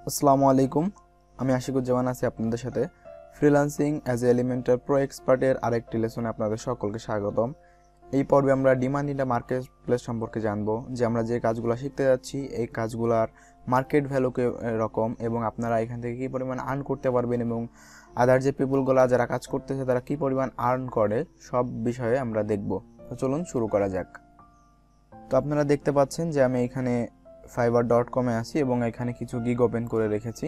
আসসালামু আলাইকুম, আমি আশিক আছি আপনাদের সাথে freelancing as a Elementor pro এক্সপার্টের আরেকটি লেসনে আপনাদের সকলকে স্বাগতম। এই পর্বে আমরা demand in the marketplace সম্পর্কে জানবো, যে আমরা যে কাজগুলো শিখতে যাচ্ছি এই কাজগুলোর মার্কেট ভ্যালু রকম এবং আপনারা এখান থেকে কী পরিমাণ আর্ন করতে পারবেন এবং আদার যে পিপুলগুলো যারা কাজ করতেছে তারা কী পরিমাণ আর্ন করে সব বিষয়ে আমরা দেখব। তো চলুন শুরু করা যাক। তো আপনারা দেখতে পাচ্ছেন যে আমি এখানে fiverr.com-এ আছি এবং এখানে কিছু গিগ ওপেন করে রেখেছি,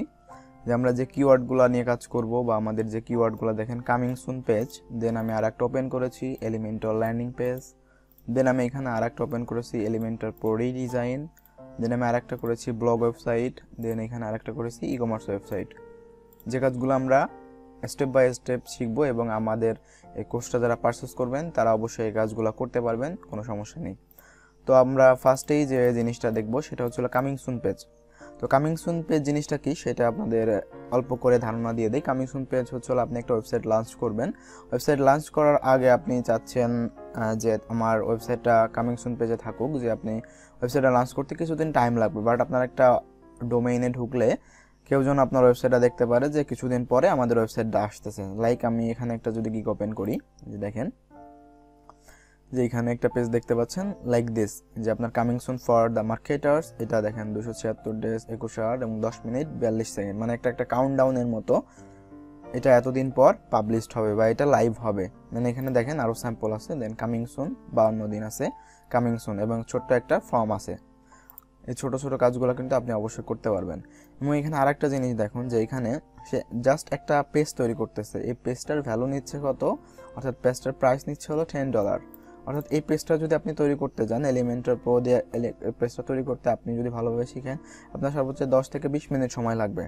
যে আমরা যে কিওয়ার্ডগুলো নিয়ে কাজ করব বা আমাদের যে কিওয়ার্ডগুলো দেখেন কামিং সুন পেজ, দেন আমি আরেকটা ওপেন করেছি এলিমেন্টর ল্যান্ডিং পেজ, দেন আমি এখানে আরেকটা ওপেন করেছি এলিমেন্টর প্রো রিডিজাইন, দেন আমি আরেকটা করেছি ব্লগ ওয়েবসাইট, দেন এখানে আরেকটা করেছি ই কমার্স ওয়েবসাইট। যে কাজগুলো আমরা স্টেপ বাই স্টেপ শিখবো এবং আমাদের এই কোর্সটা যারা পারচেস করবেন তারা অবশ্যই এই কাজগুলো করতে পারবেন, কোনো সমস্যা নেই। তো আমরা ফার্স্টেই যে জিনিসটা দেখবো সেটা হচ্ছে কামিং সুন পেজ। তো কামিং সুন পেজ জিনিসটা কি সেটা আপনাদের অল্প করে ধারণা দিয়ে দেই। কামিং সুন পেজ হচ্ছে আপনি একটা ওয়েবসাইট লঞ্চ করবেন। ওয়েবসাইট লঞ্চ করার আগে আপনি চাচ্ছেন যে আমার ওয়েবসাইটটা কামিং সুন পেজে থাকুক, যে আপনি ওয়েবসাইটটা লঞ্চ করতে কিছুদিন টাইম লাগবে, বাট আপনার একটা ডোমেইনে ঢুকলে কেউ যেন আপনার ওয়েবসাইটটা দেখতে পারে যে কিছুদিন পরে আমাদের ওয়েবসাইটটা আসতেছে। লাইক আমি এখানে একটা যদি গিগ ওপেন করি, যে দেখেন যে এখানে একটা পেজ দেখতে পাচ্ছেন লাইক দিস, যে আপনার coming soon for the marketers, এটা দেখেন 276 ডেজ 21 আওয়ার এবং 10 মিনিট 42 সেকেন্ড, মানে একটা কাউন্টডাউনের মতো। এটা এতদিন পর পাবলিশড হবে বা এটা লাইভ হবে। মানে এখানে দেখেন আরও স্যাম্পল আছে, দেন কামিং সুন 52 দিন আছে কামিং সুন এবং ছোট্ট একটা ফর্ম আছে। এই ছোট ছোট কাজগুলো কিন্তু আপনি অবশ্যই করতে পারবেন। এবং এখানে আরেকটা জিনিস দেখুন, যে এখানে সে জাস্ট একটা পেজ তৈরি করতেছে, এই পেজটার ভ্যালু নিচ্ছে কত, অর্থাৎ পেজটার প্রাইস নিচ্ছে হলো $10। অর্থাৎ এই পেজটা যদি আপনি তৈরি করতে যান এলিমেন্টর প্রো দিয়ে পেজটা তৈরি করতে আপনি যদি ভালোভাবে শিখেন আপনার সর্বোচ্চ 10 থেকে 20 মিনিট সময় লাগবে।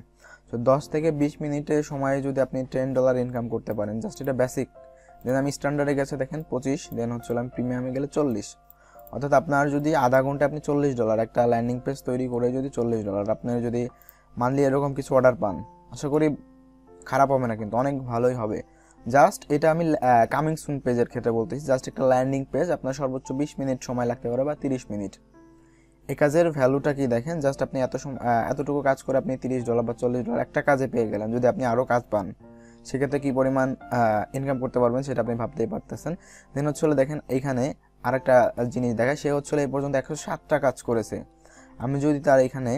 তো 10 থেকে 20 মিনিটের সময়ে যদি আপনি $10 ইনকাম করতে পারেন, জাস্ট এটা বেসিক। দেন আমি স্ট্যান্ডার্ডে গেছে দেখেন 25, দেন হচ্ছে আমি প্রিমিয়ামে গেলে 40। অর্থাৎ আপনার যদি আধা ঘন্টায় আপনি $40 একটা ল্যান্ডিং পেজ তৈরি করে যদি $40 আপনার যদি মান্থলি এরকম কিছু অর্ডার পান, আশা করি খারাপ হবে না, কিন্তু অনেক ভালোই হবে। জাস্ট এটা আমি কামিং সুন পেজের ক্ষেত্রে বলতেছি, জাস্ট একটা ল্যান্ডিং পেজ আপনার সর্বোচ্চ 20 মিনিট সময় লাগতে পারে বা 30 মিনিট। এই কাজের ভ্যালুটা কি দেখেন, জাস্ট আপনি এতটুকু কাজ করে আপনি $30 বা $40 একটা কাজে পেয়ে গেলেন। যদি আপনি আরও কাজ পান সেক্ষেত্রে কী পরিমাণ ইনকাম করতে পারবেন সেটা আপনি ভাবতেই পারতেছেন। দেন হচ্ছে দেখেন এইখানে আরেকটা জিনিস দেখায়, সে হচ্ছে এই পর্যন্ত 107টা কাজ করেছে। আমি যদি তার এখানে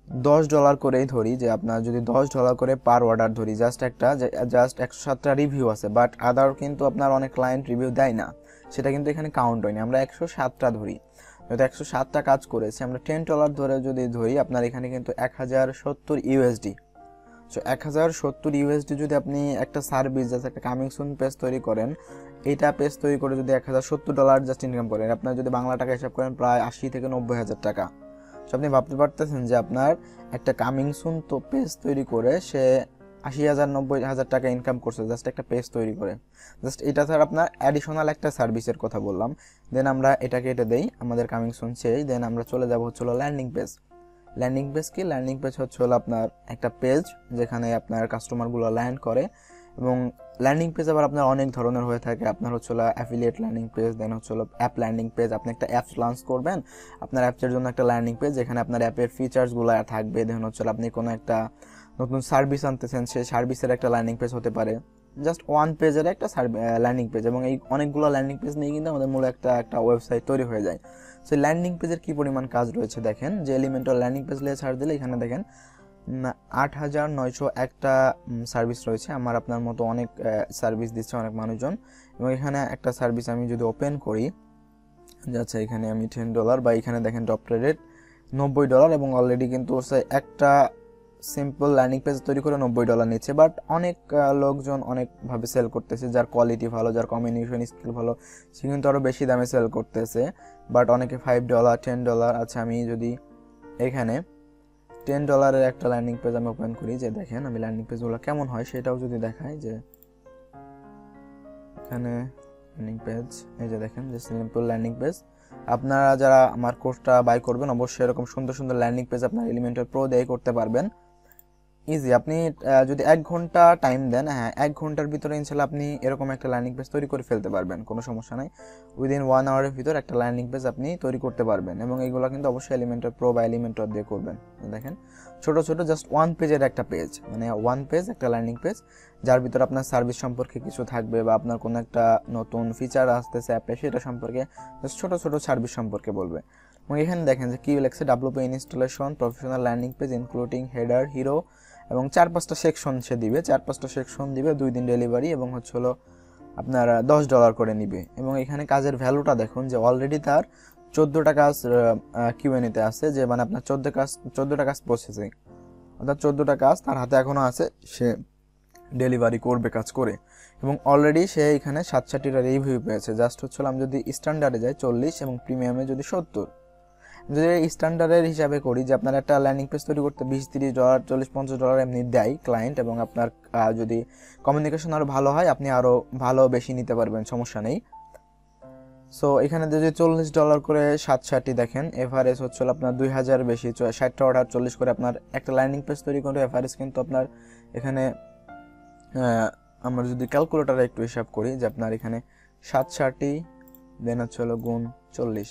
$10 করেই ধরি, যে আপনার যদি $10 করে পার অর্ডার ধরি, জাস্ট 107টা রিভিউ আছে, বাট আদার কিন্তু আপনার অনেক ক্লায়েন্ট রিভিউ দেয় না, সেটা কিন্তু এখানে কাউন্ট হয়নি। আমরা 107টা ধরি, যদি 107টা কাজ করেছি আমরা $10 ধরে যদি ধরি, আপনার এখানে কিন্তু 1070 ইউএসডি। সো 1070 ইউএসডি যদি আপনি একটা সার্ভিস জাস্ট একটা কামিং সুন পেজ তৈরি করেন, এইটা পেজ তৈরি করে যদি $1070 জাস্ট ইনকাম করেন, আপনার যদি বাংলা টাকা হিসাব করেন প্রায় 80 থেকে 90 হাজার টাকা। সো আপনি ভাবতে পারতেছেন যে আপনার একটা কামিং সুন তো পেজ তৈরি করে সে 80,000 90,000 টাকা ইনকাম করছে জাস্ট একটা পেজ তৈরি করে। জাস্ট এটা স্যার আপনার অ্যাডিশনাল একটা সার্ভিসের কথা বললাম। দেন আমরা এটাকে এটা দেই আমাদের কামিং সুন শেষ, দেন আমরা চলে যাব হচ্ছে ল্যান্ডিং পেজ। ল্যান্ডিং পেজ কি? ল্যান্ডিং পেজ হচ্ছে আপনার একটা পেজ যেখানে আপনার কাস্টমারগুলো ল্যান্ড করে, এবং ল্যান্ডিং পেজ আবার আপনার অনেক ধরনের হয়ে থাকে। আপনার হচ্ছে অ্যাফিলিয়েট ল্যান্ডিং পেজ, দেন হচ্ছে অ্যাপ ল্যান্ডিং পেজ। আপনি একটা অ্যাপস লঞ্চ করবেন, আপনার অ্যাপসের জন্য একটা ল্যান্ডিং পেজ যেখানে আপনার অ্যাপের ফিচার্সগুলো থাকবে। দেন হচ্ছে আপনি কোনো একটা নতুন সার্ভিস আনতেছেন, সেই সার্ভিসের একটা ল্যান্ডিং পেজ হতে পারে। জাস্ট ওয়ান পেজের একটা ল্যান্ডিং পেজ, এবং এই অনেকগুলো ল্যান্ডিং পেজ নিয়ে কিন্তু আমাদের মূল একটা ওয়েবসাইট তৈরি হয়ে যায়। সেই ল্যান্ডিং পেজের কী পরিমাণ কাজ রয়েছে দেখেন, যে এলিমেন্টর ল্যান্ডিং পেজ নিয়ে ছাড় দিলে এখানে দেখেন 8,901টা সার্ভিস রয়েছে। আমার আপনার মতো অনেক সার্ভিস দিচ্ছে অনেক মানুষজন, এবং এখানে একটা সার্ভিস আমি যদি ওপেন করি, যাচ্ছে এখানে আমি $10 বা এখানে দেখেন টপ রেট $90, এবং অলরেডি কিন্তু একটা সিম্পল ল্যান্ডিং পেজ তৈরি করে $90 নিচ্ছে। বাট অনেক লোকজন অনেকভাবে সেল করতেছে, যার কোয়ালিটি ভালো, যার কমিউনিকেশন স্কিল ভালো, সে কিন্তু আরও বেশি দামে সেল করতেছে। বাট অনেকে $5 $10। আচ্ছা আমি যদি এখানে $10 একটা ল্যান্ডিং পেজ আমি ওপেন করি, যে দেখেন আমি ল্যান্ডিং পেজগুলো কেমন হয় সেটাও যদি দেখাই, যে এখানে ল্যান্ডিং পেজ, এই যে দেখেন যে সিম্পল ল্যান্ডিং পেজ। আপনারা যারা আমার কোর্সটা বাই করবেন অবশ্যই এরকম সুন্দর সুন্দর ল্যান্ডিং পেজ আপনার এলিমেন্টর প্রো দিয়ে করতে পারবেন। ইজি। আপনি যদি 1 ঘন্টা টাইম দেন, হ্যাঁ 1 ঘন্টার ভিতরে ইনশাল্লাহ আপনি এরকম একটা ল্যান্ডিং পেজ তৈরি করে ফেলতে পারবেন, কোনো সমস্যা নাই। উইদিন 1 আওয়ারের ভিতর একটা ল্যান্ডিং পেজ আপনি তৈরি করতে পারবেন, এবং এইগুলো কিন্তু অবশ্যই এলিমেন্টর প্রো বা এলিমেন্টর দিয়ে করবেন। দেখেন ছোট ছোট জাস্ট 1 পেজের একটা পেজ, মানে 1 পেজ একটা ল্যান্ডিং পেজ, যার ভিতরে আপনার সার্ভিস সম্পর্কে কিছু থাকবে বা আপনার কোনো একটা নতুন ফিচার আসতেছে অ্যাপে সেটা সম্পর্কে জাস্ট ছোট ছোট সার্ভিস সম্পর্কে বলবে। এবং এখানে দেখেন যে কি লেখছে, WP installation professional landing page including header, hero, এবং 4-5টা সেকশন সে দিবে, 4-5টা সেকশন দিবে, 2 দিন ডেলিভারি, এবং হচ্ছে হলো আপনার $10 করে নিবে। এবং এখানে কাজের ভ্যালুটা দেখুন যে অলরেডি তার 14টা কাজ কিউএনএতে আছে, যে মানে আপনার 14টা কাজ প্রসেসিং, অর্থাৎ 14টা কাজ তার হাতে এখনো আছে, সে ডেলিভারি করবে কাজ করে। এবং অলরেডি সে এখানে 60টা রিভিউ পেয়েছে। জাস্ট হচ্ছে আমি যদি স্ট্যান্ডার্ডে যাই 40 এবং প্রিমিয়ামে যদি 70, যদি স্ট্যান্ডার্ডের হিসাবে করি যে আপনার একটা ল্যান্ডিং পেজ তৈরি করতে $20-30, $40-50 এমনি দেয় ক্লায়েন্ট, এবং আপনার যদি কমিউনিকেশন আরও ভালো হয় আপনি আরও ভালো বেশি নিতে পারবেন, সমস্যা নেই। সো এখানে যদি $40 করে 760 দেখেন, এভারেজ হচ্ছে আপনার 2000 বেশি, 60টা অর্ডার 40 করে আপনার একটা ল্যান্ডিং পেজ তৈরি করে এভারেজ কিন্তু আপনার এখানে আমরা যদি ক্যালকুলেটারে একটু হিসাব করি যে আপনার এখানে 760 দেন হচ্ছে হলো গুণ 40,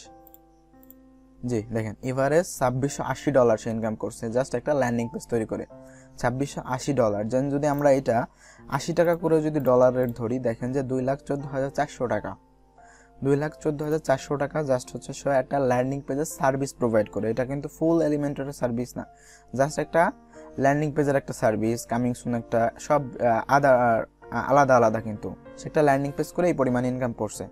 জি দেখেন এভারেজ $2680 সে ইনকাম করছে জাস্ট একটা ল্যান্ডিং পেজ তৈরি করে। $2680, যেন যদি আমরা এটা 80 টাকা করে যদি ডলার রেট ধরি, দেখেন যে 2,14,400 টাকা, 2,14,400 টাকা জাস্ট হচ্ছে সে একটা ল্যান্ডিং পেজের সার্ভিস প্রোভাইড করে। এটা কিন্তু ফুল এলিমেন্টরের সার্ভিস না, জাস্ট একটা ল্যান্ডিং পেজের একটা সার্ভিস, কামিং সুন একটা, সব আলাদা আলাদা, কিন্তু সেটা ল্যান্ডিং পেজ করে এই পরিমাণ ইনকাম করছে।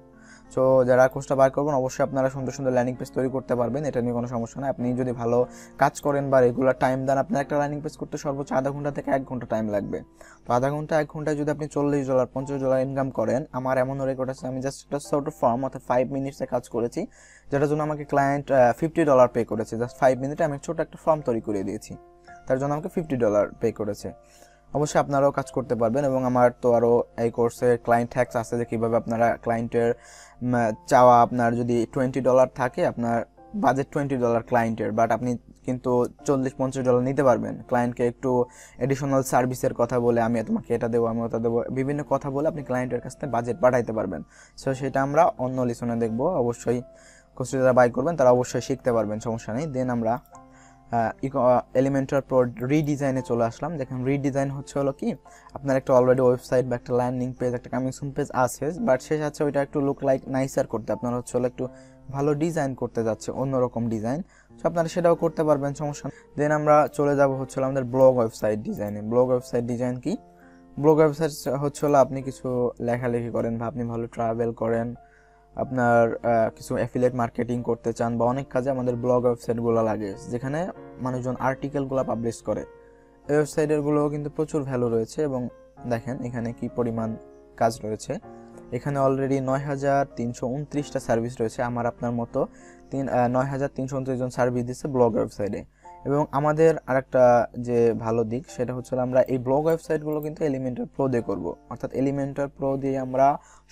সো যারা কোর্সটা বার করবেন অবশ্যই আপনারা সুন্দর সুন্দর ল্যান্ডিং পেজ তৈরি করতে পারবেন, এটা নিয়ে কোনো সমস্যা নেই। আপনি যদি ভালো কাজ করেন বা রেগুলার টাইম দেন, আপনার একটা ল্যান্ডিং পেজ করতে সর্বোচ্চ আধা ঘন্টা থেকে 1 ঘন্টা টাইম লাগবে। তো আধা ঘন্টা 1 ঘন্টায় যদি আপনি $40-50 ইনকাম করেন, আমার এমন রেকর্ড আছে আমি জাস্ট একটা ছোট ফর্ম অর্থাৎ 5 মিনিটসে কাজ করেছি, যেটার জন্য আমাকে ক্লায়েন্ট $50 পে করেছে। জাস্ট 5 মিনিটে আমি ছোট একটা ফর্ম তৈরি করে দিয়েছি, তার জন্য আমাকে $50 পে করেছে। অবশ্যই আপনারাও কাজ করতে পারবেন। এবং আমার তো আরও এই কোর্সে ক্লায়েন্ট হ্যাক্স আছে, যে কীভাবে আপনারা ক্লায়েন্টের চাওয়া, আপনার যদি $20 থাকে, আপনার বাজেট $20 ক্লায়েন্টের, বাট আপনি কিন্তু $40-50 নিতে পারবেন। ক্লায়েন্টকে একটু এডিশনাল সার্ভিসের কথা বলে, আমি তোমাকে এটা দেবো, আমি ওটা দেবো, বিভিন্ন কথা বলে আপনি ক্লায়েন্টের কাছ থেকে বাজেট বাড়াইতে পারবেন। সো সেটা আমরা অন্য লিসনে দেখব। অবশ্যই কোর্সটি যারা বাই করবেন তারা অবশ্যই শিখতে পারবেন, সমস্যা নেই। দেন আমরা এলিমেন্টর প্রো রিডিজাইনে চলে আসলাম। দেখেন রিডিজাইন হচ্ছে হলো কি, আপনার একটা অলরেডি ওয়েবসাইট বা একটা ল্যান্ডিং পেজ, একটা কামিং সুন পেজ আছে, বাট শেষ আছে ওইটা একটু লুক লাইক নাইসার করতে, আপনার হচ্ছে হলো একটু ভালো ডিজাইন করতে যাচ্ছে, অন্যরকম ডিজাইন, সো আপনারা সেটাও করতে পারবেন, সমস্যা নেই। দেন আমরা চলে যাব হচ্ছে আমাদের ব্লগ ওয়েবসাইট ডিজাইনে। ব্লগ ওয়েবসাইট ডিজাইন কি? ব্লগ ওয়েবসাইট হচ্ছে হলো আপনি কিছু লেখালেখি করেন বা আপনি ভালো ট্রাভেল করেন, আপনার কিছু অ্যাফিলিয়েট মার্কেটিং করতে চান, বা অনেক কাজে আমাদের ব্লগ ওয়েবসাইটগুলো লাগে, যেখানে মানুষজন আর্টিকেলগুলো পাবলিশ করে। এই ওয়েবসাইটেরগুলোও কিন্তু প্রচুর ভ্যালু রয়েছে। এবং দেখেন এখানে কি পরিমাণ কাজ রয়েছে, এখানে অলরেডি 9,329টা সার্ভিস রয়েছে। আমার আপনার মতো 9,329 জন সার্ভিস দিচ্ছে ব্লগ ওয়েবসাইটে। এবং আমাদের আরেকটা যে ভালো দিক সেটা হচ্ছে আমরা এই ব্লগ ওয়েবসাইটগুলো কিন্তু এলিমেন্টর প্রো দিয়ে করব, অর্থাৎ এলিমেন্টর প্রো দিয়ে আমরা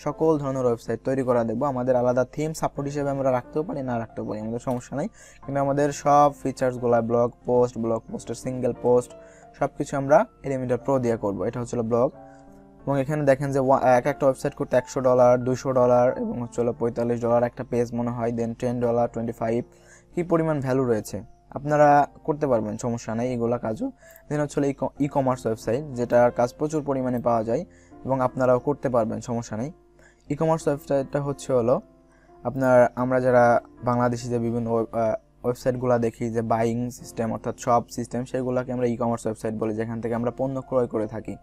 সকল ধরনের ওয়েবসাইট তৈরি করা দেখবো। আমাদের আলাদা থিম সাপোর্ট হিসেবে আমরা রাখতেও পারি, না রাখতেও পারি, আমাদের সমস্যা নাই, কিন্তু আমাদের সব ফিচার্সগুলো ব্লগ পোস্টের সিঙ্গেল পোস্ট সব কিছু আমরা এলিমেন্টর প্রো দিয়ে করব। এটা হচ্ছিল ব্লগ। এবং এখানে দেখেন যে একটা ওয়েবসাইট করতে $100, $200 এবং হচ্ছিল $45 একটা পেজ মনে হয়, দেন $10, $25, কি পরিমাণ ভ্যালু রয়েছে, আপনারা করতে পারবেন, সমস্যা নেই এগুলা কাজও। দেন হচ্ছিল ই কমার্স ওয়েবসাইট, যেটার কাজ প্রচুর পরিমাণে পাওয়া যায় এবং আপনারাও করতে পারবেন, সমস্যা নেই। ই কমার্স ওয়েবসাইটটা হচ্ছে হলো আপনার, আমরা যারা বাংলাদেশি যে বিভিন্ন ওয়েবসাইটগুলো দেখি যে বাইং সিস্টেম অর্থাৎ শপ সিস্টেম, সেগুলোকে আমরা ই কমার্স ওয়েবসাইট বলি, যেখান থেকে আমরা পণ্য ক্রয় করে থাকি।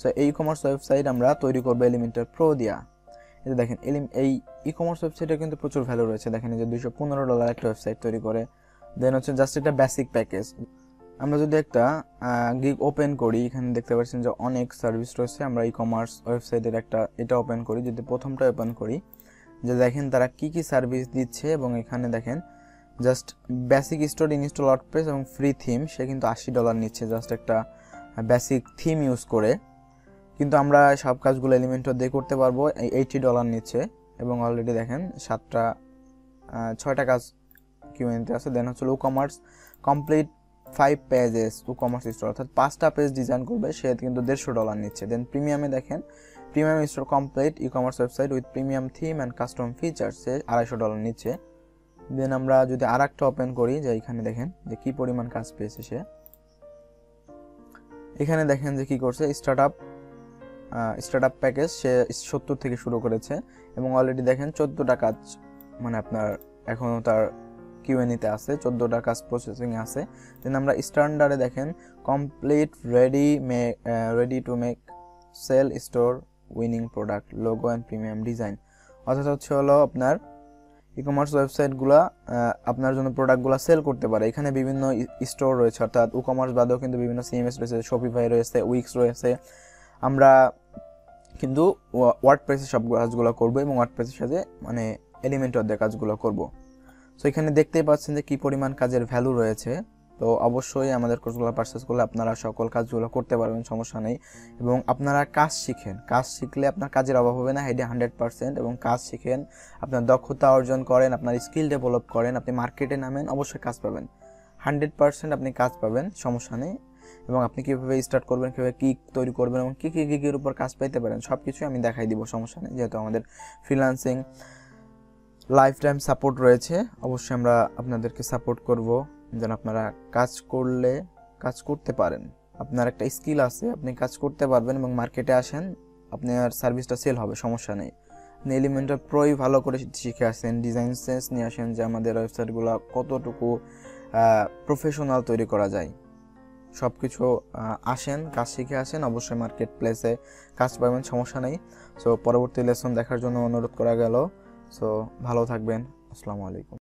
সো এই কমার্স ওয়েবসাইট আমরা তৈরি করবো এলিমেন্টর প্রো দিয়া। এই যে দেখেন এই ই কমার্স ওয়েবসাইটের কিন্তু প্রচুর ভ্যালু রয়েছে। দেখেন এই যে $215 একটা ওয়েবসাইট তৈরি করে। দেন হচ্ছে জাস্ট একটা বেসিক প্যাকেজ। আমরা যদি একটা গিগ ওপেন করি, এখানে দেখতে পাচ্ছেন যে অনেক সার্ভিস রয়েছে। আমরা ই কমার্স ওয়েবসাইটের একটা এটা ওপেন করি, যদি প্রথমটা ওপেন করি, যে দেখেন তারা কি কি সার্ভিস দিচ্ছে। এবং এখানে দেখেন just basic store install WordPress এবং ফ্রি থিম, সে কিন্তু $80 নিচ্ছে জাস্ট একটা বেসিক থিম ইউজ করে। কিন্তু আমরা সব কাজগুলো এলিমেন্টর দিয়ে করতে পারবো, $80 নিচ্ছে। এবং অলরেডি দেখেন 6টা কাজ কিউএনতে আছে। দেন হচ্ছে e-commerce complete 5 pages e-commerce store, অর্থাৎ 5টা পেজ ডিজাইন করবে, সে কিন্তু $150 নিচ্ছে। দেন প্রিমিয়ামে দেখেন, premium store complete e-commerce website with premium theme and custom features, সে $250 নিচ্ছে। দেন আমরা যদি আরেকটা ওপেন করি, যে এখানে দেখেন যে কি পরিমাণ কাজ পেয়েছে সে। এখানে দেখেন যে কি করছে, স্টার্টআপ প্যাকেজ সে 70 থেকে শুরু করেছে এবং অলরেডি দেখেন 14টা কাজ, মানে আপনার এখনও তার কিউএনইতে আছে, 14টা কাজ প্রসেসিংয়ে আছে। দেন আমরা স্ট্যান্ডার্ডে দেখেন complete ready to make sell store winning product logo and premium design, অর্থাৎ হচ্ছে হলো আপনার ই-কমার্স ওয়েবসাইটগুলো আপনার জন্য প্রোডাক্টগুলো সেল করতে পারে। এখানে বিভিন্ন স্টোর রয়েছে, অর্থাৎ ই-কমার্স বাদেও কিন্তু বিভিন্ন সিএমএস রয়েছে, শপিফাই রয়েছে, উইক্স রয়েছে। আমরা কিন্তু ওয়ার্ডপ্রেসে সব কাজগুলো করবো এবং ওয়ার্ডপ্রেসের সাথে মানে এলিমেন্টর দিয়ে কাজগুলো করব। সো এখানে দেখতেই পাচ্ছেন যে কি পরিমাণ কাজের ভ্যালু রয়েছে। তো অবশ্যই আমাদের কোর্সগুলো পারচেস করলে আপনারা সকল কাজগুলো করতে পারবেন, সমস্যা নেই। এবং আপনারা কাজ শিখেন, কাজ শিখলে আপনার কাজের অভাব হবে না, এটা 100%। এবং কাজ শিখেন, আপনার দক্ষতা অর্জন করেন, আপনার স্কিল ডেভেলপ করেন, আপনি মার্কেটে নামেন, অবশ্যই কাজ পাবেন, 100% আপনি কাজ পাবেন, সমস্যা নেই। এবং আপনি কীভাবে স্টার্ট করবেন, কীভাবে কী তৈরি করবেন এবং কী কী উপর কাজ পাইতে পারেন, সব কিছুই আমি দেখাই দিব, সমস্যা নেই। যেহেতু আমাদের ফ্রিল্যান্সিং লাইফ টাইম সাপোর্ট রয়েছে, অবশ্যই আমরা আপনাদেরকে সাপোর্ট করব যেন আপনারা কাজ করতে পারেন। আপনার একটা স্কিল আছে, আপনি কাজ করতে পারবেন এবং মার্কেটে আসেন, আপনার সার্ভিসটা সেল হবে, সমস্যা নেই। আপনি এলিমেন্টর প্রোই ভালো করে শিখে আসেন, ডিজাইন সেন্স নিয়ে আসেন যে আমাদের ওয়েবসাইটগুলো কতটুকু প্রফেশনাল তৈরি করা যায়, সব কিছু আসেন, কাজ শিখে আসেন, অবশ্যই মার্কেট প্লেসে কাজ পাবেন, সমস্যা নেই। সো পরবর্তী লেসন দেখার জন্য অনুরোধ করা গেল। সো ভালো থাকবেন, আসসালামু আলাইকুম।